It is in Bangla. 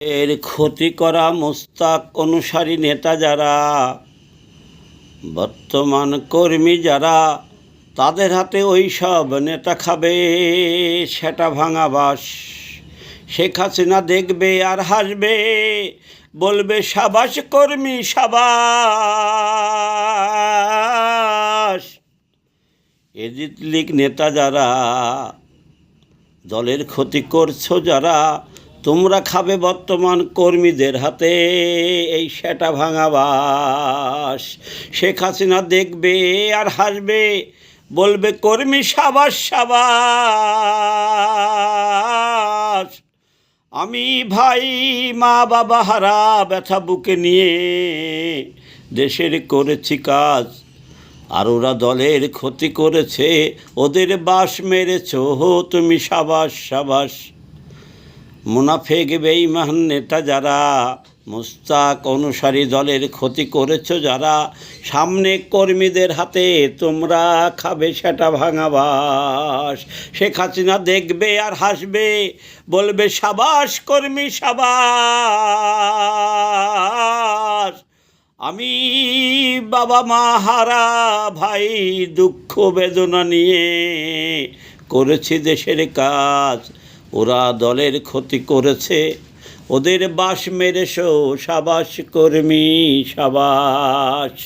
এর ক্ষতি করা মোস্তাক অনুসারী নেতা যারা, বর্তমান কর্মী যারা, তাদের হাতে ওই সব নেতা খাবে সেটা ভাঙা বাঁশ। শেখ হাসিনা দেখবে আর হাসবে, বলবে সাবাস কর্মী সাবাস। এজিদ লীগ নেতা যারা, দলের ক্ষতি করছো যারা, তোমরা খাবে বর্তমান কর্মীদের হাতে এই সেটা ভাঙা বাঁশ। শেখ হাসিনা দেখবে আর হাসবে, বলবে কর্মী সাবাস সাবাস। আমি ভাই মা বাবা হারা ব্যথা বুকে নিয়ে দেশের করেছি কাজ, আর ওরা দলের ক্ষতি করেছে, ওদের বাস মেরেছ তুমি সাবাস সাবাস। মুনাফেক বেঈমান নেতা যারা, মুস্তাক অনুসারী দলের ক্ষতি করেছ যারা, সামনে কর্মীদের হাতে তোমরা খাবে সেটা ভাঙা বাঁশ। শেখ হাসিনা দেখবে আর হাসবে, বলবে সাবাস কর্মী সাবাস। আমি বাবা মা হারা ভাই দুঃখ বেদনা নিয়ে করেছি দেশের কাজ, ওরা দলের ক্ষতি করেছে, ওদের বাস মেরেছো সাবাস কর্মী সাবাস।